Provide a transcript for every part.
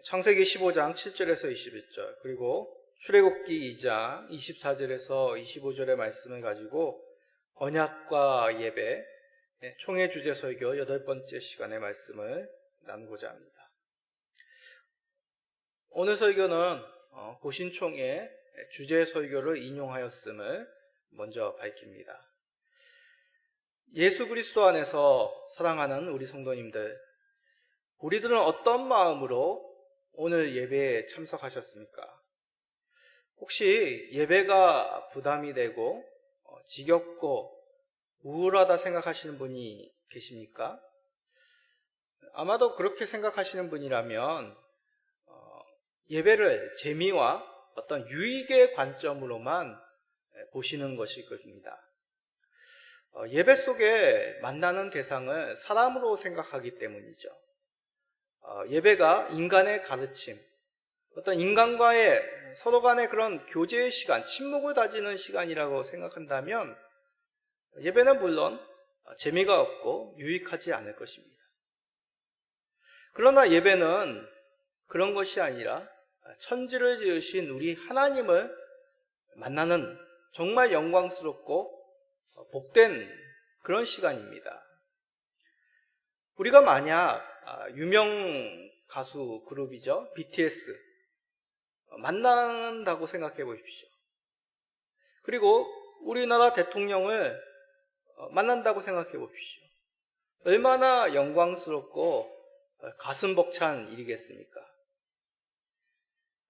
창세기 15장 7절에서 21절, 그리고 출애굽기 2장 24절에서 25절의 말씀을 가지고 언약과 예배, 총회 주제 설교 8번째 시간의 말씀을 나누고자 합니다. 오늘 설교는 고신총회 주제 설교를 인용하였음을 먼저 밝힙니다. 예수 그리스도 안에서 사랑하는 우리 성도님들, 우리들은 어떤 마음으로 오늘 예배에 참석하셨습니까? 혹시 예배가 부담이 되고 지겹고 우울하다 생각하시는 분이 계십니까? 아마도 그렇게 생각하시는 분이라면 예배를 재미와 어떤 유익의 관점으로만 보시는 것일 것입니다. 예배 속에 만나는 대상을 사람으로 생각하기 때문이죠. 예배가 인간의 가르침, 어떤 인간과의 서로 간의 그런 교제의 시간, 침묵을 다지는 시간이라고 생각한다면 예배는 물론 재미가 없고 유익하지 않을 것입니다. 그러나 예배는 그런 것이 아니라 천지를 지으신 우리 하나님을 만나는 정말 영광스럽고 복된 그런 시간입니다. 우리가 만약 유명 가수 그룹이죠, BTS 만난다고 생각해 보십시오. 그리고 우리나라 대통령을 만난다고 생각해 보십시오. 얼마나 영광스럽고 가슴 벅찬 일이겠습니까?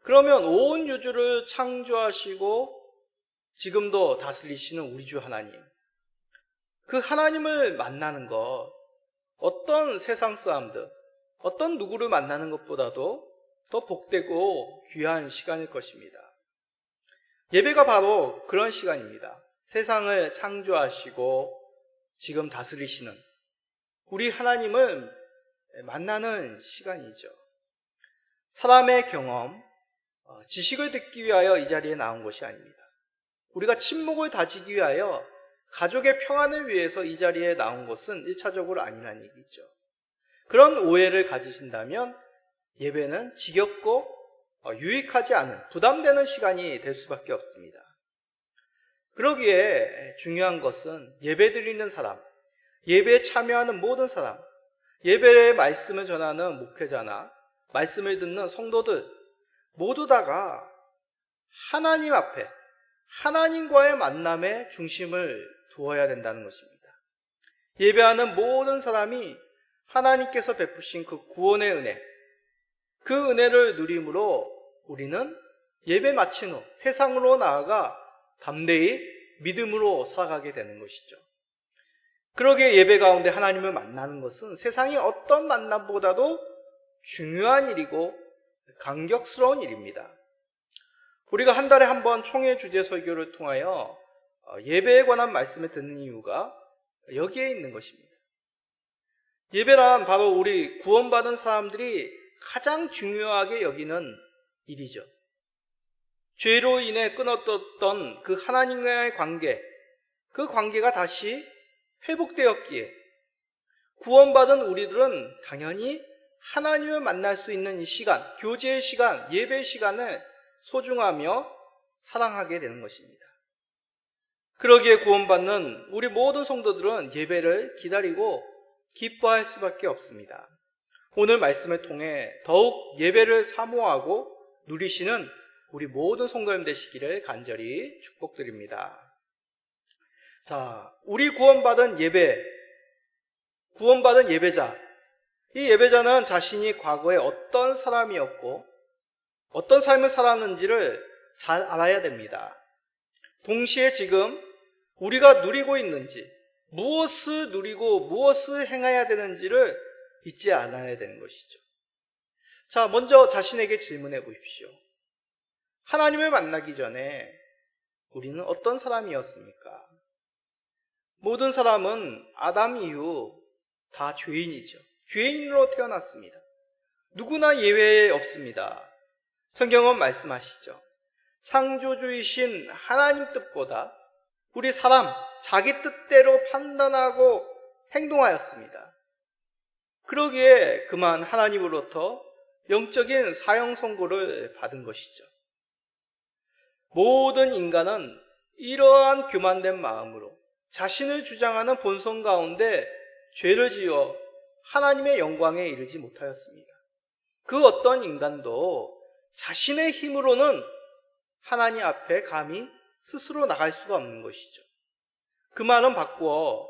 그러면 온 우주를 창조하시고 지금도 다스리시는 우리 주 하나님, 그 하나님을 만나는 것, 어떤 세상 사람들, 어떤 누구를 만나는 것보다도 더 복되고 귀한 시간일 것입니다. 예배가 바로 그런 시간입니다. 세상을 창조하시고 지금 다스리시는 우리 하나님을 만나는 시간이죠. 사람의 경험, 지식을 듣기 위하여 이 자리에 나온 것이 아닙니다. 우리가 침묵을 다지기 위하여, 가족의 평안을 위해서 이 자리에 나온 것은 1차적으로 아니라는 얘기죠. 그런 오해를 가지신다면 예배는 지겹고 유익하지 않은, 부담되는 시간이 될 수밖에 없습니다. 그러기에 중요한 것은 예배 드리는 사람, 예배에 참여하는 모든 사람, 예배의 말씀을 전하는 목회자나 말씀을 듣는 성도들 모두 다가 하나님 앞에, 하나님과의 만남에 중심을 두어야 된다는 것입니다. 예배하는 모든 사람이 하나님께서 베푸신 그 구원의 은혜, 그 은혜를 누림으로 우리는 예배 마친 후 세상으로 나아가 담대히 믿음으로 살아가게 되는 것이죠. 그러기에 예배 가운데 하나님을 만나는 것은 세상의 어떤 만남보다도 중요한 일이고 감격스러운 일입니다. 우리가 한 달에 한 번 총회 주제 설교를 통하여 예배에 관한 말씀을 듣는 이유가 여기에 있는 것입니다. 예배란 바로 우리 구원받은 사람들이 가장 중요하게 여기는 일이죠. 죄로 인해 끊어졌던 그 하나님과의 관계, 그 관계가 다시 회복되었기에 구원받은 우리들은 당연히 하나님을 만날 수 있는 이 시간, 교제의 시간, 예배의 시간을 소중하며 사랑하게 되는 것입니다. 그러기에 구원받는 우리 모든 성도들은 예배를 기다리고 기뻐할 수밖에 없습니다. 오늘 말씀을 통해 더욱 예배를 사모하고 누리시는 우리 모든 성도님 되시기를 간절히 축복드립니다. 자, 우리 구원받은 예배자, 이 예배자는 자신이 과거에 어떤 사람이었고 어떤 삶을 살았는지를 잘 알아야 됩니다. 동시에 지금 우리가 누리고 있는지, 무엇을 누리고 무엇을 행해야 되는지를 잊지 않아야 되는 것이죠. 자, 먼저 자신에게 질문해 보십시오. 하나님을 만나기 전에 우리는 어떤 사람이었습니까? 모든 사람은 아담 이후 다 죄인이죠. 죄인으로 태어났습니다. 누구나 예외 없습니다. 성경은 말씀하시죠. 창조주이신 하나님 뜻보다 우리 사람, 자기 뜻대로 판단하고 행동하였습니다. 그러기에 그만 하나님으로부터 영적인 사형 선고를 받은 것이죠. 모든 인간은 이러한 교만된 마음으로 자신을 주장하는 본성 가운데 죄를 지어 하나님의 영광에 이르지 못하였습니다. 그 어떤 인간도 자신의 힘으로는 하나님 앞에 감히 스스로 나갈 수가 없는 것이죠. 그 말은 바꾸어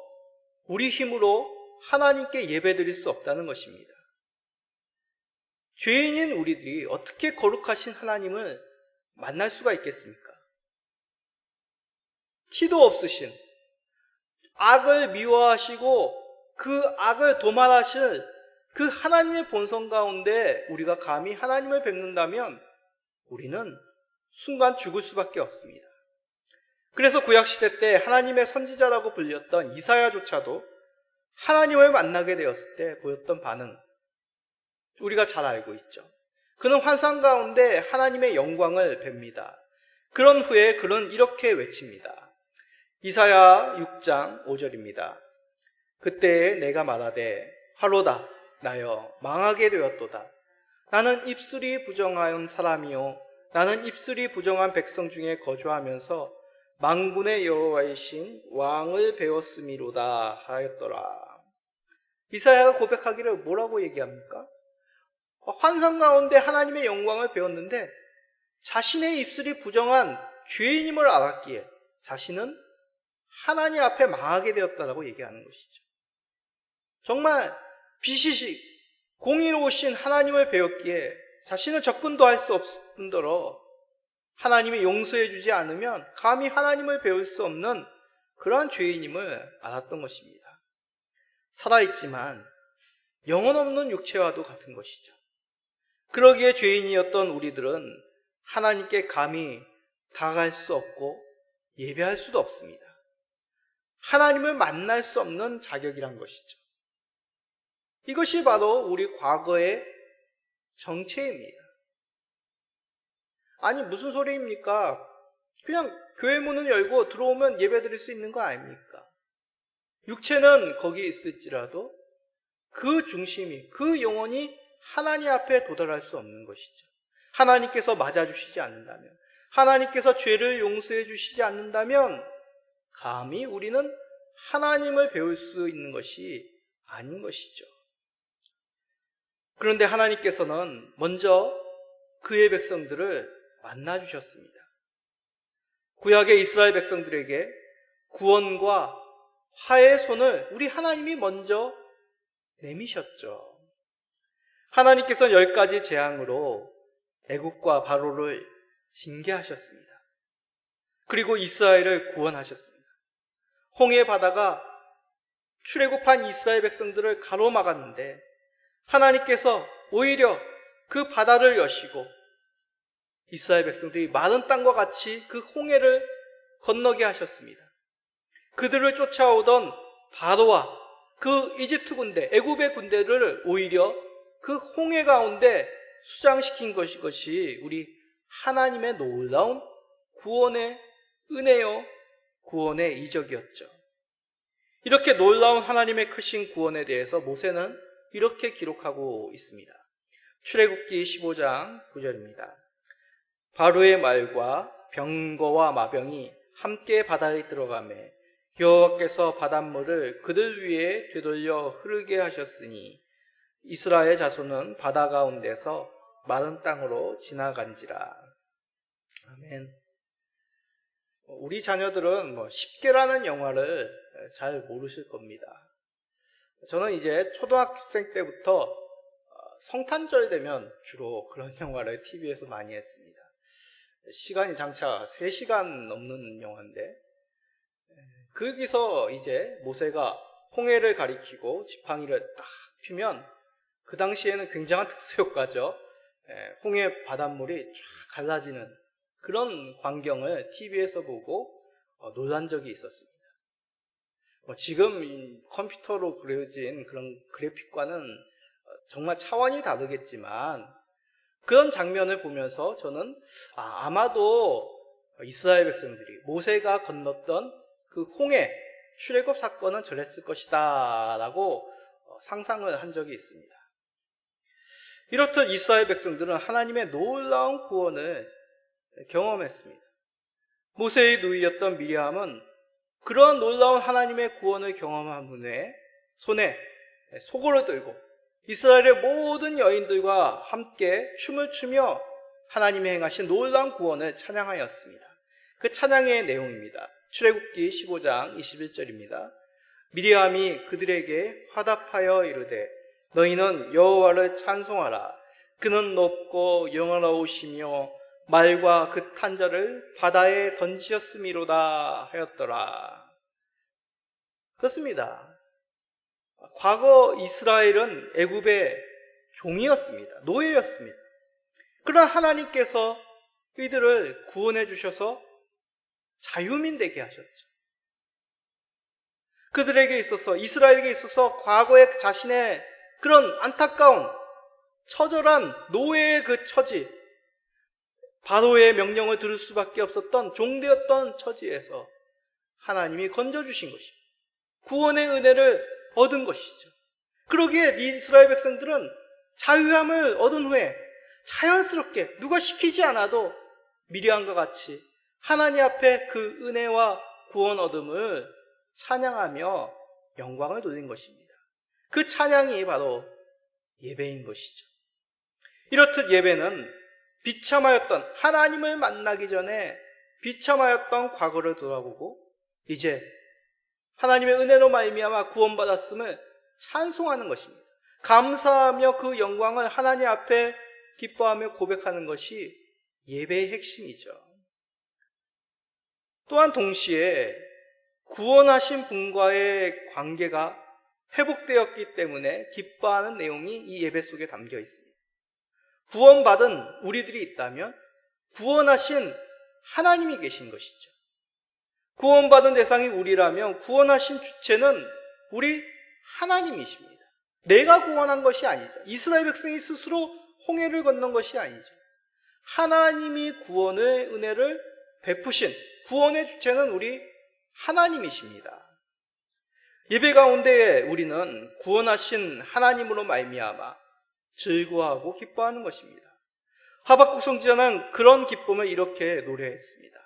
우리 힘으로 하나님께 예배드릴 수 없다는 것입니다. 죄인인 우리들이 어떻게 거룩하신 하나님을 만날 수가 있겠습니까? 티도 없으신, 악을 미워하시고 그 악을 도말하실 그 하나님의 본성 가운데 우리가 감히 하나님을 뵙는다면 우리는 순간 죽을 수밖에 없습니다. 그래서 구약시대 때 하나님의 선지자라고 불렸던 이사야조차도 하나님을 만나게 되었을 때 보였던 반응, 우리가 잘 알고 있죠. 그는 환상 가운데 하나님의 영광을 뵙니다. 그런 후에 그는 이렇게 외칩니다. 이사야 6장 5절입니다. 그때 내가 말하되 화로다 나여 망하게 되었도다. 나는 입술이 부정한 사람이요 나는 입술이 부정한 백성 중에 거주하면서 만군의 여호와이신 왕을 배웠음이로다 하였더라. 이사야가 고백하기를 뭐라고 얘기합니까? 환상 가운데 하나님의 영광을 배웠는데 자신의 입술이 부정한 죄인임을 알았기에 자신은 하나님 앞에 망하게 되었다라고 얘기하는 것이죠. 정말 비시식 공의로우신 하나님을 배웠기에 자신은 접근도 할 수 없을 뿐더러 하나님이 용서해 주지 않으면 감히 하나님을 배울 수 없는 그러한 죄인임을 알았던 것입니다. 살아있지만 영혼 없는 육체와도 같은 것이죠. 그러기에 죄인이었던 우리들은 하나님께 감히 다가갈 수 없고 예배할 수도 없습니다. 하나님을 만날 수 없는 자격이란 것이죠. 이것이 바로 우리 과거의 정체입니다. 아니 무슨 소리입니까? 그냥 교회 문을 열고 들어오면 예배드릴 수 있는 거 아닙니까? 육체는 거기 있을지라도 그 중심이, 그 영혼이 하나님 앞에 도달할 수 없는 것이죠. 하나님께서 맞아주시지 않는다면, 하나님께서 죄를 용서해 주시지 않는다면 감히 우리는 하나님을 배울 수 있는 것이 아닌 것이죠. 그런데 하나님께서는 먼저 그의 백성들을 만나주셨습니다. 구약의 이스라엘 백성들에게 구원과 화해의 손을 우리 하나님이 먼저 내미셨죠. 하나님께서는 10가지 재앙으로 애국과 바로를 징계하셨습니다. 그리고 이스라엘을 구원하셨습니다. 홍해 바다가 출애굽한 이스라엘 백성들을 가로막았는데 하나님께서 오히려 그 바다를 여시고 이스라엘 백성들이 마른 땅과 같이 그 홍해를 건너게 하셨습니다. 그들을 쫓아오던 바로와 그 이집트 군대, 애굽의 군대를 오히려 그 홍해 가운데 수장시킨 것이 우리 하나님의 놀라운 구원의 은혜요, 구원의 이적이었죠. 이렇게 놀라운 하나님의 크신 구원에 대해서 모세는 이렇게 기록하고 있습니다. 출애굽기 15장 9절입니다. 바로의 말과 병거와 마병이 함께 바다에 들어가매 여호와께서 바닷물을 그들 위에 되돌려 흐르게 하셨으니 이스라엘 자손은 바다 가운데서 마른 땅으로 지나간지라. 아멘. 우리 자녀들은 10개라는 영화를 잘 모르실 겁니다. 저는 이제 초등학생 때부터 성탄절 되면 주로 그런 영화를 TV에서 많이 했습니다. 시간이 장차 3시간 넘는 영화인데, 거기서 이제 모세가 홍해를 가리키고 지팡이를 딱 피면 그 당시에는 굉장한 특수효과죠. 홍해 바닷물이 쫙 갈라지는 그런 광경을 TV에서 보고 놀란 적이 있었습니다. 지금 컴퓨터로 그려진 그런 그래픽과는 정말 차원이 다르겠지만 그런 장면을 보면서 저는 아마도 이스라엘 백성들이 모세가 건넜던 그 홍해 출애굽 사건은 저랬을 것이다 라고 상상을 한 적이 있습니다. 이렇듯 이스라엘 백성들은 하나님의 놀라운 구원을 경험했습니다. 모세의 누이였던 미리암은 그러한 놀라운 하나님의 구원을 경험한 분의 손에 소고를 들고 이스라엘의 모든 여인들과 함께 춤을 추며 하나님이 행하신 놀라운 구원을 찬양하였습니다. 그 찬양의 내용입니다. 출애굽기 15장 21절입니다. 미리암이 그들에게 화답하여 이르되 너희는 여호와를 찬송하라. 그는 높고 영원하오시며 말과 그 탄자를 바다에 던지셨음이로다 하였더라. 그렇습니다. 과거 이스라엘은 애굽의 종이었습니다. 노예였습니다. 그러나 하나님께서 이들을 구원해 주셔서 자유민 되게 하셨죠. 그들에게 있어서, 이스라엘에게 있어서 과거의 자신의 그런 안타까운 처절한 노예의 그 처지, 바로의 명령을 들을 수밖에 없었던 종되었던 처지에서 하나님이 건져주신 것입니다. 구원의 은혜를 얻은 것이죠. 그러기에 이스라엘 백성들은 자유함을 얻은 후에 자연스럽게 누가 시키지 않아도 미리암과 같이 하나님 앞에 그 은혜와 구원 얻음을 찬양하며 영광을 돌린 것입니다. 그 찬양이 바로 예배인 것이죠. 이렇듯 예배는 비참하였던, 하나님을 만나기 전에 비참하였던 과거를 돌아보고 이제 하나님의 은혜로 말미암아 구원받았음을 찬송하는 것입니다. 감사하며 그 영광을 하나님 앞에 기뻐하며 고백하는 것이 예배의 핵심이죠. 또한 동시에 구원하신 분과의 관계가 회복되었기 때문에 기뻐하는 내용이 이 예배 속에 담겨 있습니다. 구원받은 우리들이 있다면 구원하신 하나님이 계신 것이죠. 구원받은 대상이 우리라면 구원하신 주체는 우리 하나님이십니다. 내가 구원한 것이 아니죠. 이스라엘 백성이 스스로 홍해를 건넌 것이 아니죠. 하나님이 구원의 은혜를 베푸신 구원의 주체는 우리 하나님이십니다. 예배 가운데 우리는 구원하신 하나님으로 말미암아 즐거워하고 기뻐하는 것입니다. 하박국 선지자는 그런 기쁨을 이렇게 노래했습니다.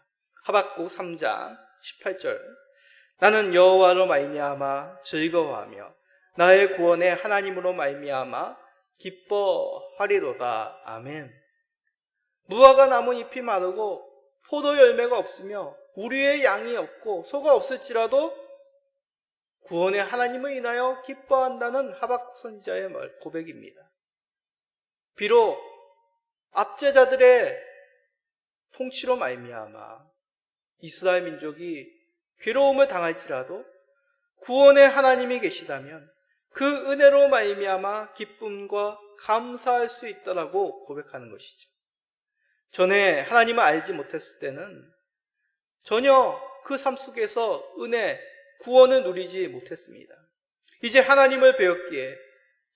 하박국 3장 18절 나는 여호와로 말미암아 즐거워하며 나의 구원의 하나님으로 말미암아 기뻐하리로다. 아멘. 무화과 나무 잎이 마르고 포도 열매가 없으며 우리의 양이 없고 소가 없을지라도 구원의 하나님을 인하여 기뻐한다는 하박국 선지자의 고백입니다. 비록 압제자들의 통치로 말미암아 이스라엘 민족이 괴로움을 당할지라도 구원의 하나님이 계시다면 그 은혜로 말미암아 기쁨과 감사할 수 있다라고 고백하는 것이죠. 전에 하나님을 알지 못했을 때는 전혀 그 삶 속에서 은혜, 구원을 누리지 못했습니다. 이제 하나님을 배웠기에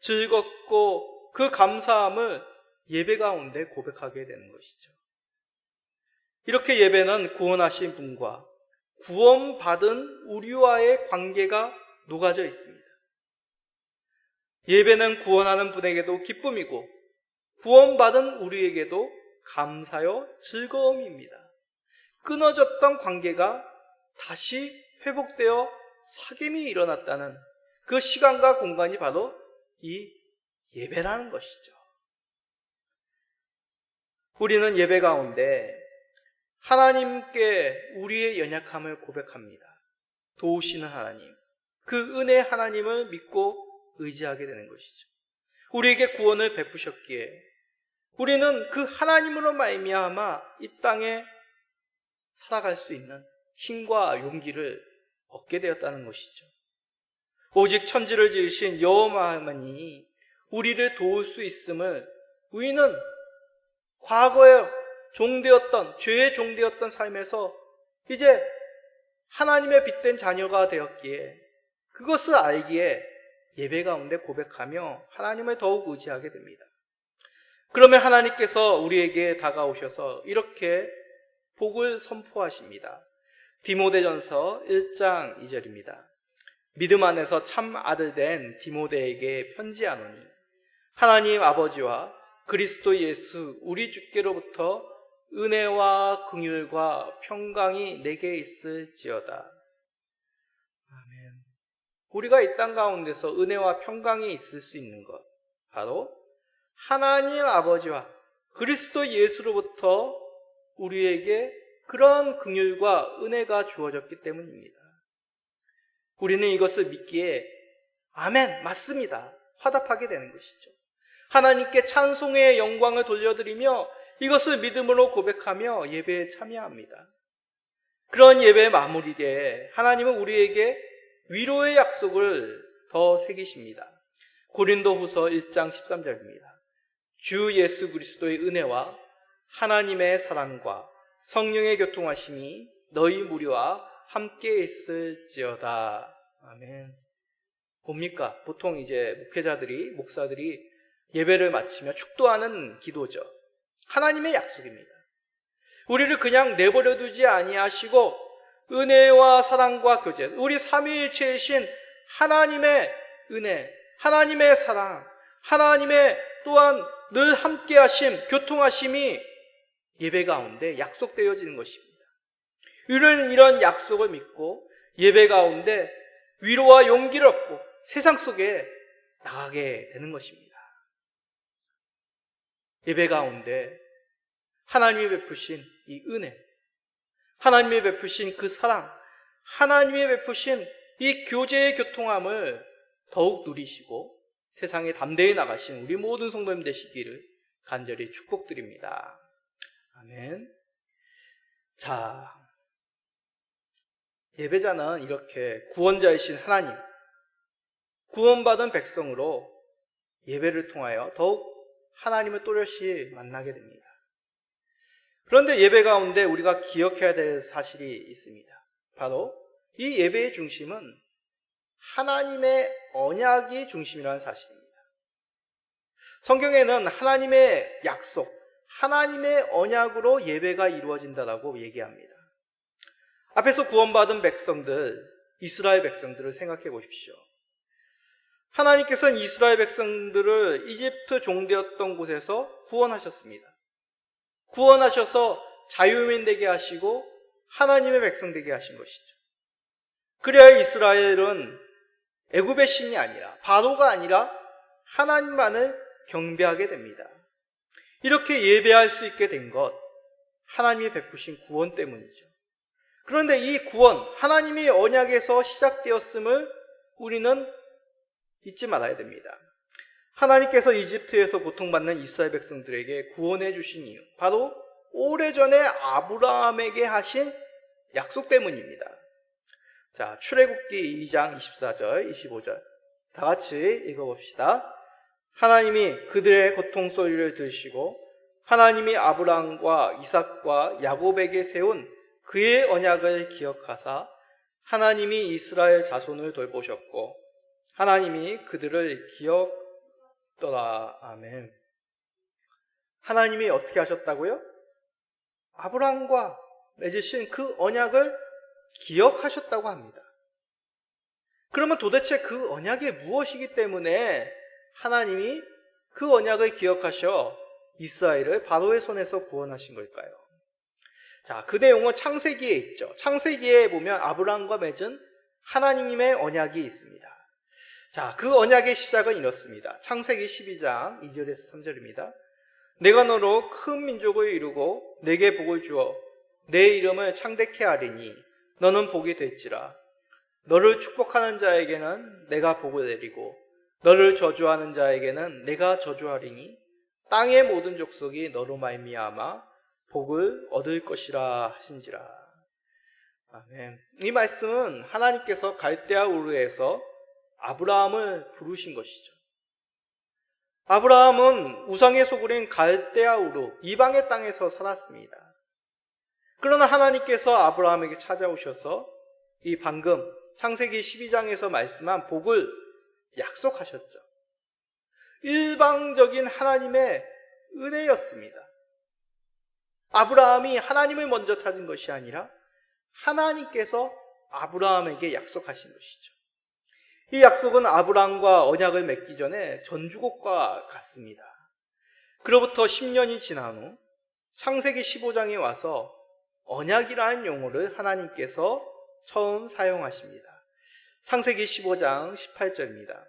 즐겁고 그 감사함을 예배 가운데 고백하게 되는 것이죠. 이렇게 예배는 구원하신 분과 구원받은 우리와의 관계가 녹아져 있습니다. 예배는 구원하는 분에게도 기쁨이고 구원받은 우리에게도 감사요 즐거움입니다. 끊어졌던 관계가 다시 회복되어 사귐이 일어났다는 그 시간과 공간이 바로 이 예배라는 것이죠. 우리는 예배 가운데 하나님께 우리의 연약함을 고백합니다. 도우시는 하나님, 그 은혜 하나님을 믿고 의지하게 되는 것이죠. 우리에게 구원을 베푸셨기에 우리는 그 하나님으로 말미암아 이 땅에 살아갈 수 있는 힘과 용기를 얻게 되었다는 것이죠. 오직 천지를 지으신 여호와만이 우리를 도울 수 있음을 우리는 과거에 종되었던, 죄의 종되었던 삶에서 이제 하나님의 빛된 자녀가 되었기에 그것을 알기에 예배 가운데 고백하며 하나님을 더욱 의지하게 됩니다. 그러면 하나님께서 우리에게 다가오셔서 이렇게 복을 선포하십니다. 디모데전서 1장 2절입니다. 믿음 안에서 참 아들 된 디모데에게 편지하노니 하나님 아버지와 그리스도 예수 우리 주께로부터 은혜와 긍휼과 평강이 내게 있을지어다. 아멘. 우리가 이 땅 가운데서 은혜와 평강이 있을 수 있는 것, 바로 하나님 아버지와 그리스도 예수로부터 우리에게 그런 긍휼과 은혜가 주어졌기 때문입니다. 우리는 이것을 믿기에 아멘, 맞습니다, 화답하게 되는 것이죠. 하나님께 찬송의 영광을 돌려드리며 이것을 믿음으로 고백하며 예배에 참여합니다. 그런 예배의 마무리에 하나님은 우리에게 위로의 약속을 더 새기십니다. 고린도후서 1장 13절입니다. 주 예수 그리스도의 은혜와 하나님의 사랑과 성령의 교통하심이 너희 무리와 함께 있을지어다. 아멘. 뭡니까? 보통 이제 목사들이 예배를 마치며 축도하는 기도죠. 하나님의 약속입니다. 우리를 그냥 내버려 두지 아니하시고 은혜와 사랑과 교제, 우리 삼위일체이신 하나님의 은혜, 하나님의 사랑, 하나님의 또한 늘 함께하심, 교통하심이 예배 가운데 약속되어지는 것입니다. 우리는 이런 약속을 믿고 예배 가운데 위로와 용기를 얻고 세상 속에 나가게 되는 것입니다. 예배 가운데 하나님이 베푸신 이 은혜, 하나님이 베푸신 그 사랑, 하나님이 베푸신 이 교제의 교통함을 더욱 누리시고 세상에 담대히 나가신 우리 모든 성도님 되시기를 간절히 축복드립니다. 아멘. 자, 예배자는 이렇게 구원자이신 하나님, 구원받은 백성으로 예배를 통하여 더욱 하나님을 또렷이 만나게 됩니다. 그런데 예배 가운데 우리가 기억해야 될 사실이 있습니다. 바로 이 예배의 중심은 하나님의 언약이 중심이라는 사실입니다. 성경에는 하나님의 약속, 하나님의 언약으로 예배가 이루어진다라고 얘기합니다. 앞에서 구원받은 백성들, 이스라엘 백성들을 생각해 보십시오. 하나님께서는 이스라엘 백성들을 이집트 종되었던 곳에서 구원하셨습니다. 구원하셔서 자유민 되게 하시고 하나님의 백성 되게 하신 것이죠. 그래야 이스라엘은 애굽의 신이 아니라, 바로가 아니라 하나님만을 경배하게 됩니다. 이렇게 예배할 수 있게 된 것, 하나님이 베푸신 구원 때문이죠. 그런데 이 구원, 하나님이 언약에서 시작되었음을 우리는 잊지 말아야 됩니다. 하나님께서 이집트에서 고통받는 이스라엘 백성들에게 구원해 주신 이유, 바로 오래전에 아브라함에게 하신 약속 때문입니다. 자, 출애굽기 2장 24절, 25절 다 같이 읽어봅시다. 하나님이 그들의 고통 소리를 들으시고 하나님이 아브라함과 이삭과 야곱에게 세운 그의 언약을 기억하사 하나님이 이스라엘 자손을 돌보셨고 하나님이 그들을 기억더라. 아멘. 하나님이 어떻게 하셨다고요? 아브라함과 맺으신 그 언약을 기억하셨다고 합니다. 그러면 도대체 그 언약이 무엇이기 때문에 하나님이 그 언약을 기억하셔 이스라엘을 바로의 손에서 구원하신 걸까요? 자, 그 내용은 창세기에 있죠. 창세기에 보면 아브라함과 맺은 하나님의 언약이 있습니다. 자, 그 언약의 시작은 이렇습니다. 창세기 12장 2절에서 3절입니다. 내가 너로 큰 민족을 이루고 내게 복을 주어 내 이름을 창대케 하리니 너는 복이 될지라. 너를 축복하는 자에게는 내가 복을 내리고 너를 저주하는 자에게는 내가 저주하리니 땅의 모든 족속이 너로 말미암아 복을 얻을 것이라 하신지라. 아멘. 이 말씀은 하나님께서 갈대아 우르에서 아브라함을 부르신 것이죠. 아브라함은 우상의 소굴인 갈대아 우르, 이방의 땅에서 살았습니다. 그러나 하나님께서 아브라함에게 찾아오셔서 이 방금 창세기 12장에서 말씀한 복을 약속하셨죠. 일방적인 하나님의 은혜였습니다. 아브라함이 하나님을 먼저 찾은 것이 아니라 하나님께서 아브라함에게 약속하신 것이죠. 이 약속은 아브라함과 언약을 맺기 전에 전주곡과 같습니다. 그로부터 10년이 지난 후 창세기 15장에 와서 언약이라는 용어를 하나님께서 처음 사용하십니다. 창세기 15장 18절입니다.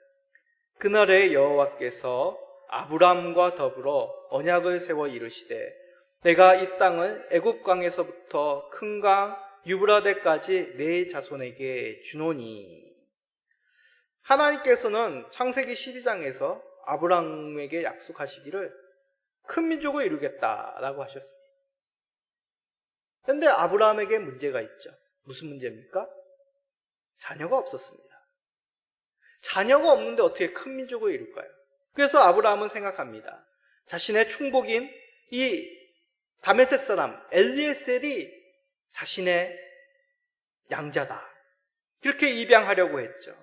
그날에 여호와께서 아브람과 더불어 언약을 세워 이르시되 내가 이 땅을 애굽 강에서부터 큰 강 유브라데까지 네 자손에게 주노니. 하나님께서는 창세기 12장에서 아브람에게 약속하시기를 큰 민족을 이루겠다라고 하셨습니다. 그런데 아브람에게 문제가 있죠. 무슨 문제입니까? 자녀가 없었습니다. 자녀가 없는데 어떻게 큰 민족을 이룰까요? 그래서 아브라함은 생각합니다. 자신의 충복인 이 다메섹 사람 엘리에셀이 자신의 양자다. 그렇게 입양하려고 했죠.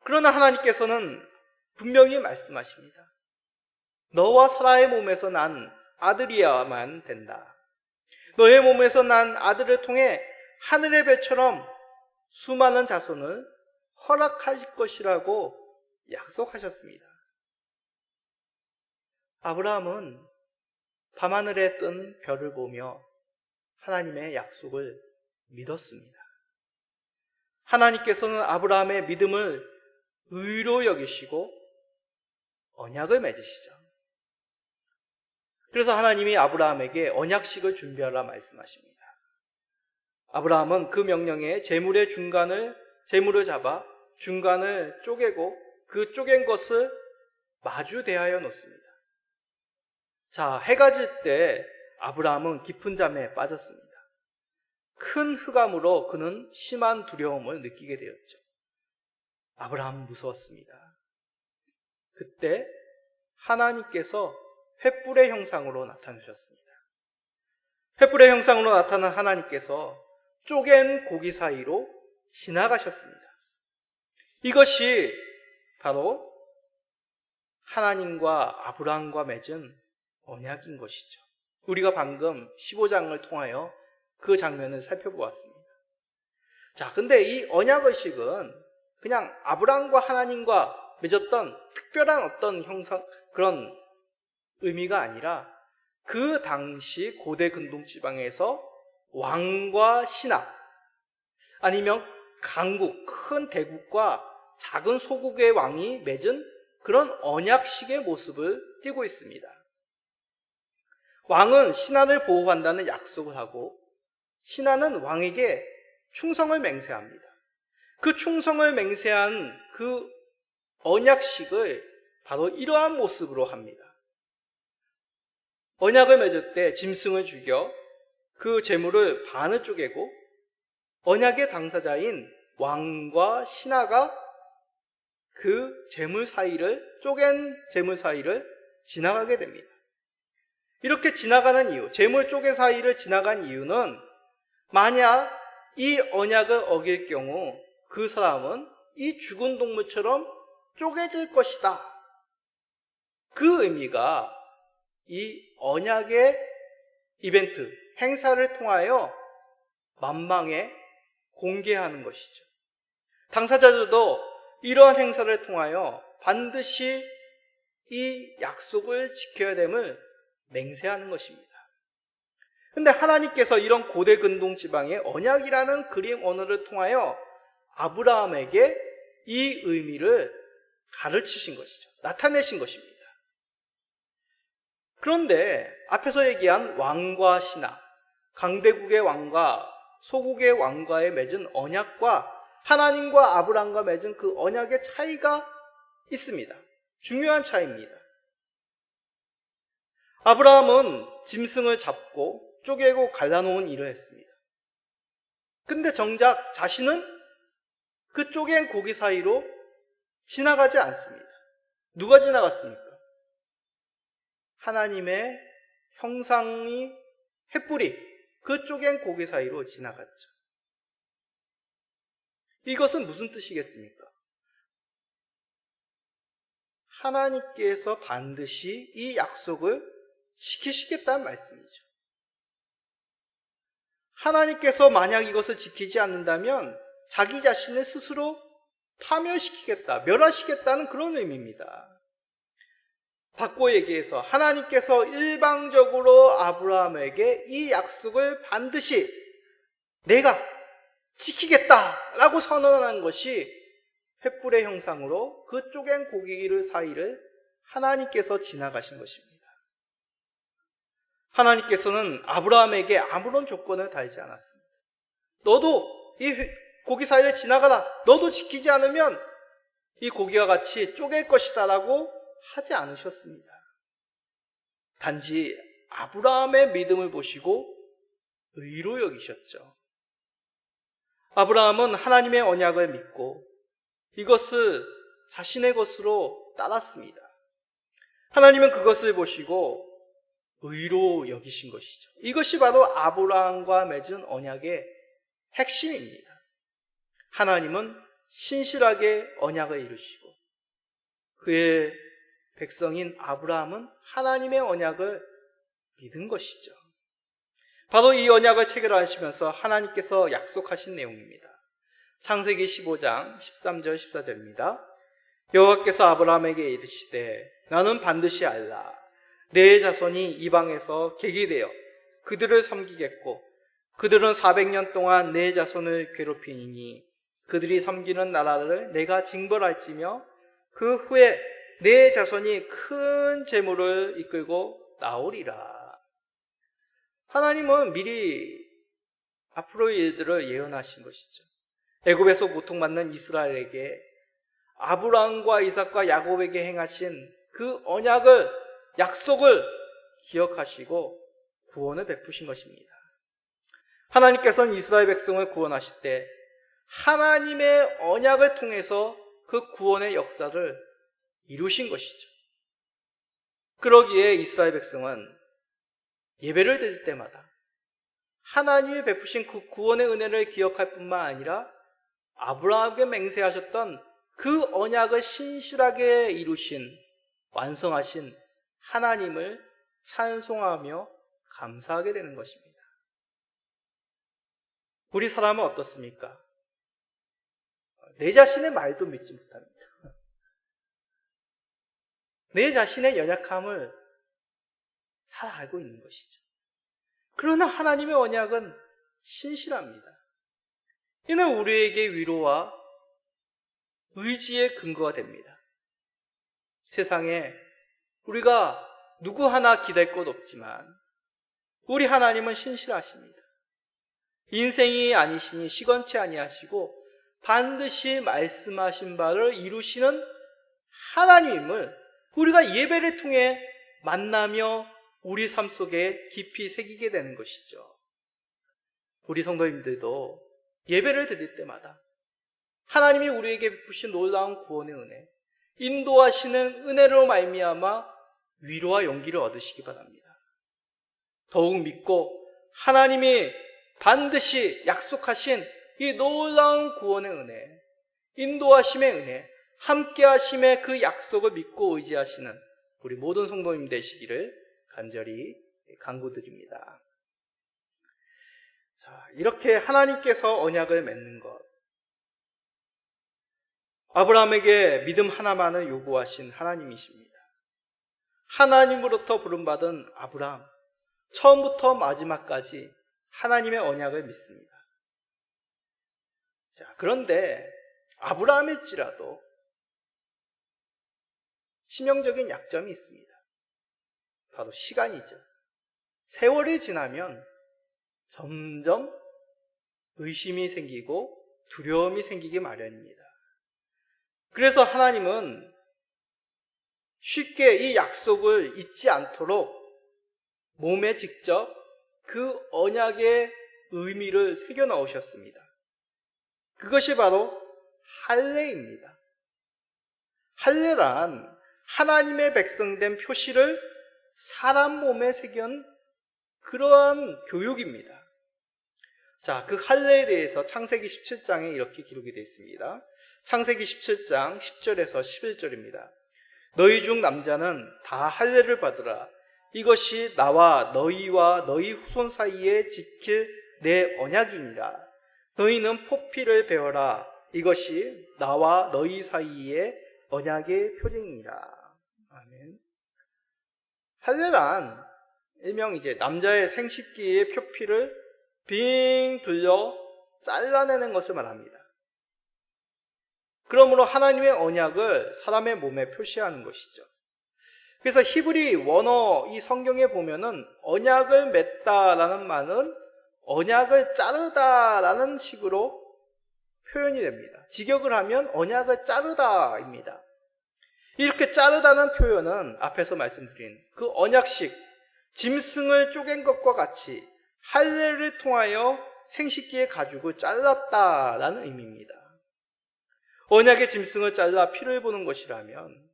그러나 하나님께서는 분명히 말씀하십니다. 너와 사라의 몸에서 난 아들이야만 된다. 너의 몸에서 난 아들을 통해 하늘의 별처럼 수많은 자손을 허락하실 것이라고 약속하셨습니다. 아브라함은 밤하늘에 뜬 별을 보며 하나님의 약속을 믿었습니다. 하나님께서는 아브라함의 믿음을 의로 여기시고 언약을 맺으시죠. 그래서 하나님이 아브라함에게 언약식을 준비하라 말씀하십니다. 아브라함은 그 명령에 제물의 제물을 잡아 중간을 쪼개고 그 쪼갠 것을 마주 대하여 놓습니다. 자, 해가 질 때 아브라함은 깊은 잠에 빠졌습니다. 큰 흑암으로 그는 심한 두려움을 느끼게 되었죠. 아브라함은 무서웠습니다. 그때 하나님께서 횃불의 형상으로 나타나셨습니다. 횃불의 형상으로 나타난 하나님께서 쪼갠 고기 사이로 지나가셨습니다. 이것이 바로 하나님과 아브라함과 맺은 언약인 것이죠. 우리가 방금 15장을 통하여 그 장면을 살펴보았습니다. 자, 근데 이 언약의식은 그냥 아브라함과 하나님과 맺었던 특별한 어떤 그런 의미가 아니라 그 당시 고대 근동 지방에서 왕과 신하 아니면 강국, 큰 대국과 작은 소국의 왕이 맺은 그런 언약식의 모습을 띠고 있습니다. 왕은 신하를 보호한다는 약속을 하고 신하는 왕에게 충성을 맹세합니다. 그 충성을 맹세한 그 언약식을 바로 이러한 모습으로 합니다. 언약을 맺을 때 짐승을 죽여 그 제물을 반을 쪼개고 언약의 당사자인 왕과 신하가 그 제물 사이를 쪼갠 제물 사이를 지나가게 됩니다. 이렇게 지나가는 이유, 제물 쪼개 사이를 지나간 이유는 만약 이 언약을 어길 경우 그 사람은 이 죽은 동물처럼 쪼개질 것이다. 그 의미가 이 언약의 이벤트, 행사를 통하여 만방에 공개하는 것이죠. 당사자들도 이러한 행사를 통하여 반드시 이 약속을 지켜야 됨을 맹세하는 것입니다. 그런데 하나님께서 이런 고대 근동 지방의 언약이라는 그림 언어를 통하여 아브라함에게 이 의미를 가르치신 것이죠. 나타내신 것입니다. 그런데 앞에서 얘기한 왕과 신하, 강대국의 왕과 소국의 왕과의 맺은 언약과 하나님과 아브라함과 맺은 그 언약의 차이가 있습니다. 중요한 차이입니다. 아브라함은 짐승을 잡고 쪼개고 갈라놓은 일을 했습니다. 근데 정작 자신은 그 쪼갠 고기 사이로 지나가지 않습니다. 누가 지나갔습니까? 하나님의 형상이 횃불이 그 쪼갠 고기 사이로 지나갔죠. 이것은 무슨 뜻이겠습니까? 하나님께서 반드시 이 약속을 지키시겠다는 말씀이죠. 하나님께서 만약 이것을 지키지 않는다면 자기 자신을 스스로 파멸시키겠다, 멸하시겠다는 그런 의미입니다. 바꿔 얘기해서 하나님께서 일방적으로 아브라함에게 이 약속을 반드시 내가 지키겠다라고 선언하는 것이 횃불의 형상으로 그 쪼갠 고기 사이를 하나님께서 지나가신 것입니다. 하나님께서는 아브라함에게 아무런 조건을 달지 않았습니다. 너도 이 고기 사이를 지나가라. 너도 지키지 않으면 이 고기와 같이 쪼갤 것이다 라고 하지 않으셨습니다. 단지 아브라함의 믿음을 보시고 의로 여기셨죠. 아브라함은 하나님의 언약을 믿고 이것을 자신의 것으로 따랐습니다. 하나님은 그것을 보시고 의로 여기신 것이죠. 이것이 바로 아브라함과 맺은 언약의 핵심입니다. 하나님은 신실하게 언약을 이루시고 그의 백성인 아브라함은 하나님의 언약을 믿은 것이죠. 바로 이 언약을 체결하시면서 하나님께서 약속하신 내용입니다. 창세기 15장 13절 14절입니다. 여호와께서 아브라함에게 이르시되 나는 반드시 알라. 내 자손이 이방에서 객이 되어 그들을 섬기겠고 그들은 400년 동안 내 자손을 괴롭히니 그들이 섬기는 나라를 내가 징벌할지며 그 후에 내 자손이 큰 재물을 이끌고 나오리라. 하나님은 미리 앞으로의 일들을 예언하신 것이죠. 애굽에서 고통받는 이스라엘에게 아브라함과 이삭과 야곱에게 행하신 그 언약을, 약속을 기억하시고 구원을 베푸신 것입니다. 하나님께서는 이스라엘 백성을 구원하실 때 하나님의 언약을 통해서 그 구원의 역사를 이루신 것이죠. 그러기에 이스라엘 백성은 예배를 드릴 때마다 하나님이 베푸신 그 구원의 은혜를 기억할 뿐만 아니라 아브라함에게 맹세하셨던 그 언약을 신실하게 이루신, 완성하신 하나님을 찬송하며 감사하게 되는 것입니다. 우리 사람은 어떻습니까? 내 자신의 말도 믿지 못합니다. 내 자신의 연약함을 잘 알고 있는 것이죠. 그러나 하나님의 언약은 신실합니다. 이는 우리에게 위로와 의지의 근거가 됩니다. 세상에 우리가 누구 하나 기댈 것 없지만 우리 하나님은 신실하십니다. 인생이 아니시니 시건치 아니하시고 반드시 말씀하신 바를 이루시는 하나님을 우리가 예배를 통해 만나며 우리 삶 속에 깊이 새기게 되는 것이죠. 우리 성도님들도 예배를 드릴 때마다 하나님이 우리에게 베푸신 놀라운 구원의 은혜, 인도하시는 은혜로 말미암아 위로와 용기를 얻으시기 바랍니다. 더욱 믿고 하나님이 반드시 약속하신 이 놀라운 구원의 은혜, 인도하심의 은혜, 함께하심의 그 약속을 믿고 의지하시는 우리 모든 성도님 되시기를 간절히 간구드립니다. 자, 이렇게 하나님께서 언약을 맺는 것, 아브라함에게 믿음 하나만을 요구하신 하나님이십니다. 하나님으로부터 부름받은 아브라함, 처음부터 마지막까지 하나님의 언약을 믿습니다. 자, 그런데 아브라함일지라도 치명적인 약점이 있습니다. 바로 시간이죠. 세월이 지나면 점점 의심이 생기고 두려움이 생기기 마련입니다. 그래서 하나님은 쉽게 이 약속을 잊지 않도록 몸에 직접 그 언약의 의미를 새겨 넣으셨습니다. 그것이 바로 할례입니다. 할례란 하나님의 백성된 표시를 사람 몸에 새긴 그러한 교육입니다. 자, 그 할례에 대해서 창세기 17장에 이렇게 기록이 되어 있습니다. 창세기 17장 10절에서 11절입니다. 너희 중 남자는 다 할례를 받으라. 이것이 나와 너희와 너희 후손 사이에 지킬 내 언약이니라. 너희는 포피를 베어라. 이것이 나와 너희 사이에 언약의 표징이니라. 아멘. 할례란 일명 이제 남자의 생식기의 표피를 빙 둘러 잘라내는 것을 말합니다. 그러므로 하나님의 언약을 사람의 몸에 표시하는 것이죠. 그래서 히브리 원어 이 성경에 보면은 언약을 맺다라는 말은 언약을 자르다라는 식으로 표현이 됩니다. 직역을 하면 언약을 자르다입니다. 이렇게 자르다는 표현은 앞에서 말씀드린 그 언약식, 짐승을 쪼갠 것과 같이 할례를 통하여 생식기의 가죽을 잘랐다라는 의미입니다. 언약의 짐승을 잘라 피를 보는 것이라면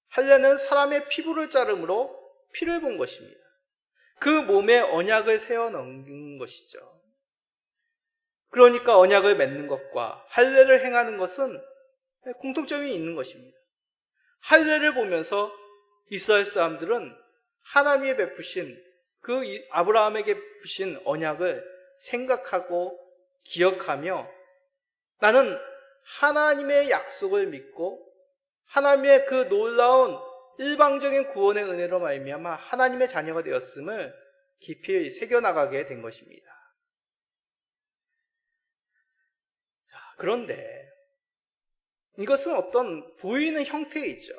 할례는 사람의 피부를 자름으로 피를 본 것입니다. 그 몸에 언약을 세워 넣는 것이죠. 그러니까 언약을 맺는 것과 할례를 행하는 것은 공통점이 있는 것입니다. 할례를 보면서 이스라엘 사람들은 하나님이 베푸신 그 아브라함에게 베푸신 언약을 생각하고 기억하며 나는 하나님의 약속을 믿고 하나님의 그 놀라운 일방적인 구원의 은혜로 말미암아 하나님의 자녀가 되었음을 깊이 새겨나가게 된 것입니다. 그런데 이것은 어떤 보이는 형태이죠.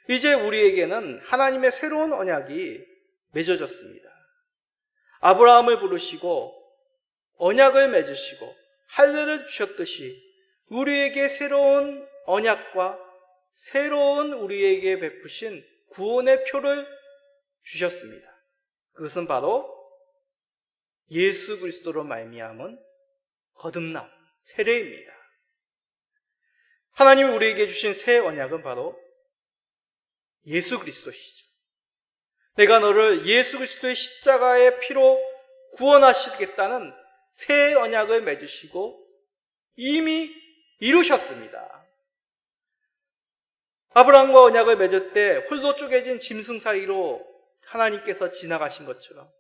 이제 우리에게는 하나님의 새로운 언약이 맺어졌습니다. 아브라함을 부르시고 언약을 맺으시고 할례를 주셨듯이 우리에게 새로운 언약과 새로운 우리에게 베푸신 구원의 표를 주셨습니다. 그것은 바로 예수 그리스도로 말미암은 거듭남, 세례입니다. 하나님이 우리에게 주신 새 언약은 바로 예수 그리스도시죠. 내가 너를 예수 그리스도의 십자가의 피로 구원하시겠다는 새 언약을 맺으시고 이미 이루셨습니다. 아브라함과 언약을 맺을 때 홀로 쪼개진 짐승 사이로 하나님께서 지나가신 것처럼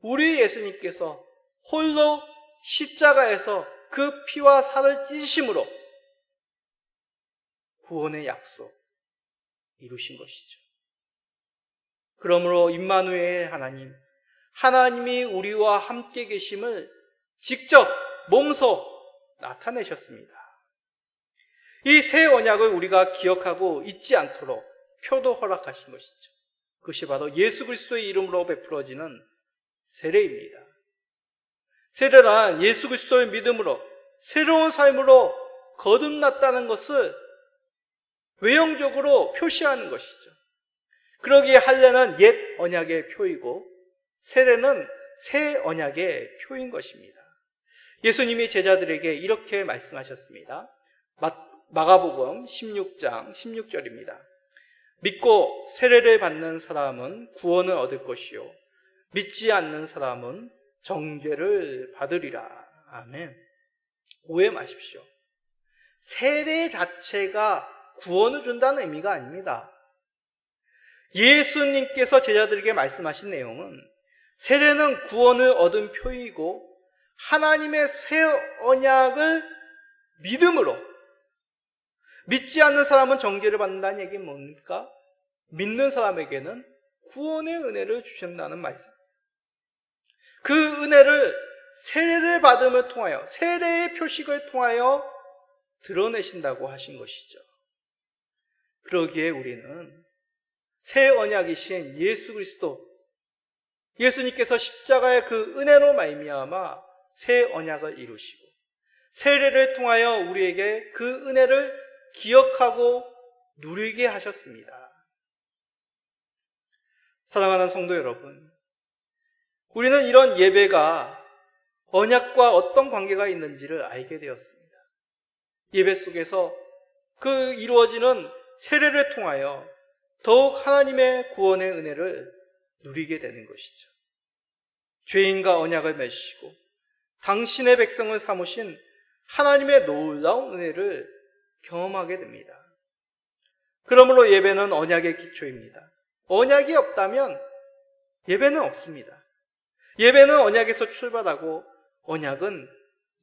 우리 예수님께서 홀로 십자가에서 그 피와 살을 찢으심으로 구원의 약속 이루신 것이죠. 그러므로 임마누엘 하나님, 하나님이 우리와 함께 계심을 직접 몸소 나타내셨습니다. 이 새 언약을 우리가 기억하고 잊지 않도록 표도 허락하신 것이죠. 그것이 바로 예수 그리스도의 이름으로 베풀어지는 세례입니다. 세례란 예수 그리스도의 믿음으로 새로운 삶으로 거듭났다는 것을 외형적으로 표시하는 것이죠. 그러기에 할례는 옛 언약의 표이고 세례는 새 언약의 표인 것입니다. 예수님이 제자들에게 이렇게 말씀하셨습니다. 마가복음 16장 16절입니다. 믿고 세례를 받는 사람은 구원을 얻을 것이요 믿지 않는 사람은 정죄를 받으리라. 아멘. 오해 마십시오. 세례 자체가 구원을 준다는 의미가 아닙니다. 예수님께서 제자들에게 말씀하신 내용은 세례는 구원을 얻은 표이고 하나님의 새 언약을 믿음으로 믿지 않는 사람은 정죄를 받는다는 얘기는 뭡니까? 믿는 사람에게는 구원의 은혜를 주신다는 말씀. 그 은혜를 세례를 받음을 통하여 세례의 표식을 통하여 드러내신다고 하신 것이죠. 그러기에 우리는 새 언약이신 예수 그리스도 예수님께서 십자가의 그 은혜로 말미암아 새 언약을 이루시고 세례를 통하여 우리에게 그 은혜를 기억하고 누리게 하셨습니다. 사랑하는 성도 여러분, 우리는 이런 예배가 언약과 어떤 관계가 있는지를 알게 되었습니다. 예배 속에서 그 이루어지는 세례를 통하여 더욱 하나님의 구원의 은혜를 누리게 되는 것이죠. 죄인과 언약을 맺으시고 당신의 백성을 삼으신 하나님의 놀라운 은혜를 경험하게 됩니다. 그러므로 예배는 언약의 기초입니다. 언약이 없다면 예배는 없습니다. 예배는 언약에서 출발하고 언약은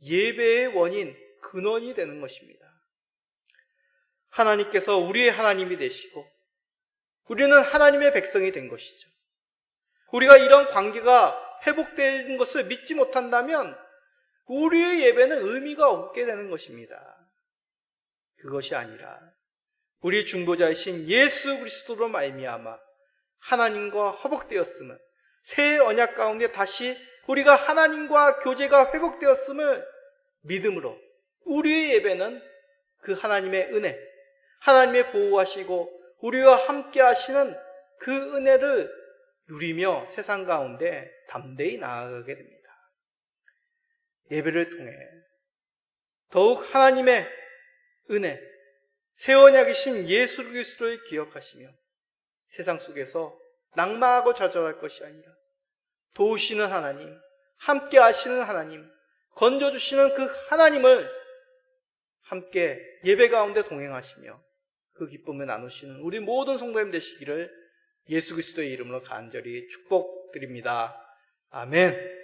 예배의 원인, 근원이 되는 것입니다. 하나님께서 우리의 하나님이 되시고 우리는 하나님의 백성이 된 것이죠. 우리가 이런 관계가 회복된 것을 믿지 못한다면 우리의 예배는 의미가 없게 되는 것입니다. 그것이 아니라 우리 중보자이신 예수 그리스도로 말미암아 하나님과 화복되었음을, 새 언약 가운데 다시 우리가 하나님과 교제가 회복되었음을 믿음으로 우리의 예배는 그 하나님의 은혜, 하나님의 보호하시고 우리와 함께 하시는 그 은혜를 누리며 세상 가운데 담대히 나아가게 됩니다. 예배를 통해 더욱 하나님의 은혜, 새 언약이신 예수 그리스도를 기억하시며 세상 속에서 낙마하고 좌절할 것이 아니라 도우시는 하나님, 함께 하시는 하나님, 건져주시는 그 하나님을 함께 예배 가운데 동행하시며 그 기쁨을 나누시는 우리 모든 성도님 되시기를 예수 그리스도의 이름으로 간절히 축복드립니다. 아멘.